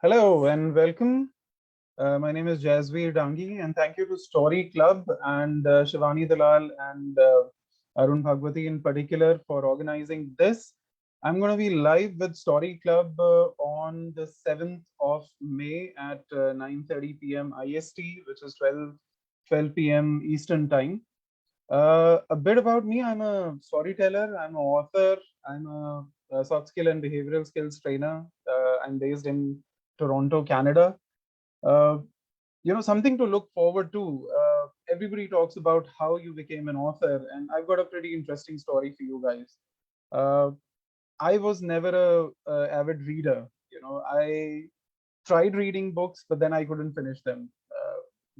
Hello and welcome. My name is Jasveer Dangi, and thank you to Story Club and Shivani Dalal and Arun Bhagwati in particular for organizing this. I'm going to be live with Story Club on the 7th of May at 9:30 p.m. IST, which is 12 p.m. Eastern Time. A bit about me: I'm a storyteller, I'm an author, I'm a soft skill and behavioral skills trainer. I'm based in Toronto, Canada. Uh, Something to look forward to. Everybody talks about how you became an author, and I've got a pretty interesting story for you guys. Uh, I was never a avid reader. I tried reading books, but then I couldn't finish them.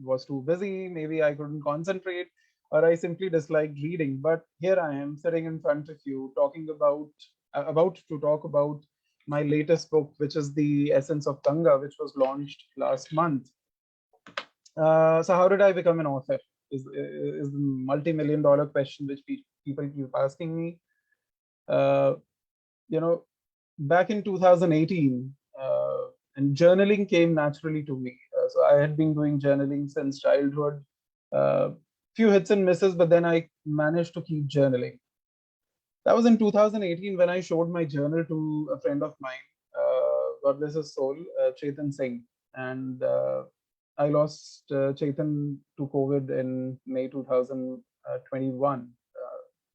Was too busy. Maybe I couldn't concentrate, or I simply disliked reading. But here I am, sitting in front of you, talking about to talk about my latest book, which is The Essence of Ganga, which was launched last month. So how did I become an author? Is the multi-million dollar question which people keep asking me. Uh, you know, Back in 2018, and journaling came naturally to me. So I had been doing journaling since childhood. Uh, Few hits and misses, but then I managed to keep journaling. That was in 2018 when I showed my journal to a friend of mine. God bless his soul, Chetan Singh, and I lost Chetan to COVID in May 2021.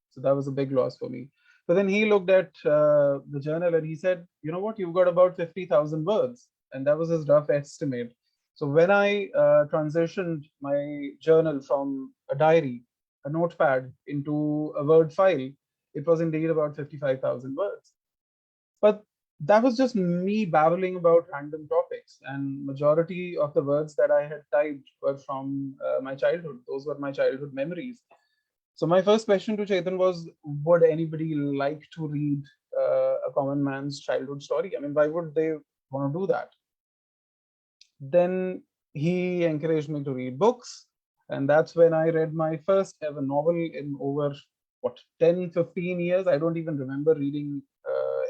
So that was a big loss for me. But then he looked at the journal and he said, "You know what? You've got about 50,000 words," and that was his rough estimate. So when I transitioned my journal from a diary, a notepad, into a Word file, it was indeed about 55,000 words. But that was just me babbling about random topics, and majority of the words that I had typed were from my childhood. Those were my childhood memories. So my first question to Chetan was, would anybody like to read a common man's childhood story? I mean, why would they want to do that? Then he encouraged me to read books, and that's when I read my first ever novel in over, what, 10, 15 years. I don't even remember reading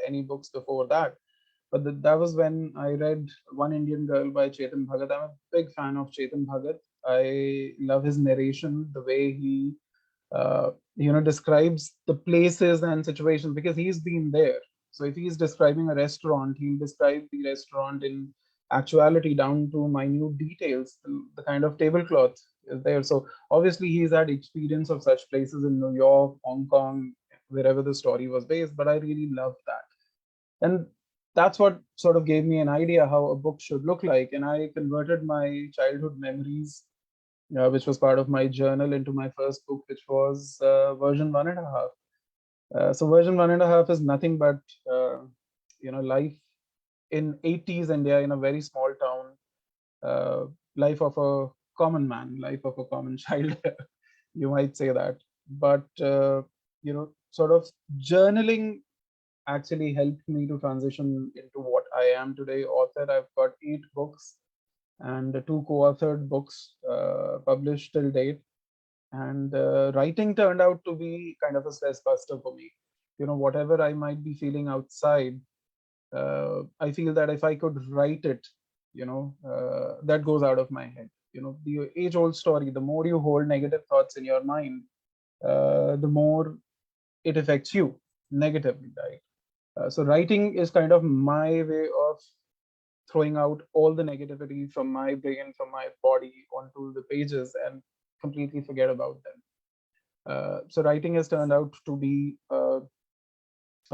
any books before that. But that was when I read One Indian Girl by Chetan Bhagat. I'm a big fan of Chetan Bhagat. I love his narration, the way he describes the places and situations, because he's been there. So if he's describing a restaurant, he'll describe the restaurant in actuality down to minute details, the kind of tablecloth is there. So obviously he's had experience of such places in New York, Hong Kong, wherever the story was based. But I really loved that. And that's what sort of gave me an idea how a book should look like. And I converted my childhood memories, which was part of my journal, into my first book, which was version 1.5. So version 1.5 is nothing but life in 80s India, in a very small town, uh, life of a common man, life of a common child, you might say that. But sort of journaling actually helped me to transition into what I am today, author. I've got 8 books and two co-authored books published till date. And writing turned out to be kind of a stress buster for me. Whatever I might be feeling outside, I feel that if I could write it, that goes out of my head. The age-old story: the more you hold negative thoughts in your mind, the more it affects you negatively, right? So writing is kind of my way of throwing out all the negativity from my brain, from my body onto the pages and completely forget about them. So writing has turned out to be a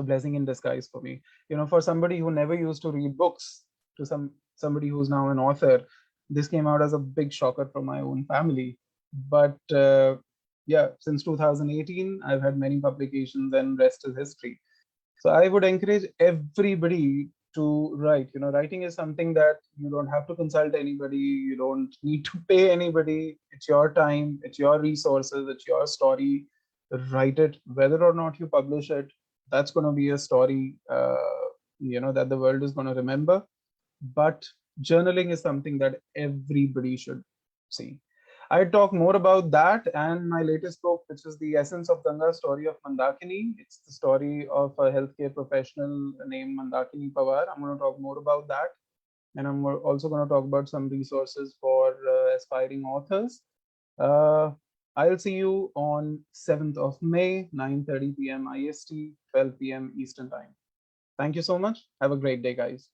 blessing in disguise for me. For somebody who never used to read books, to somebody who's now an author, this came out as a big shocker from my own family. But yeah, since 2018, I've had many publications, and rest is history. So I would encourage everybody to write. Writing is something that you don't have to consult anybody. You don't need to pay anybody. It's your time, it's your resources, it's your story. Write it. Whether or not you publish it, that's going to be a story, that the world is going to remember. But journaling is something that everybody should see. I talk more about that and my latest book, which is The Essence of Ganga, Story of Mandakini. It's the story of a healthcare professional named Mandakini Pawar. I'm going to talk more about that. and I'm also going to talk about some resources for aspiring authors. Uh, I'll see you on 7th of May, 9:30 p.m. IST, 12 p.m. Eastern Time. Thank you so much. Have a great day, guys.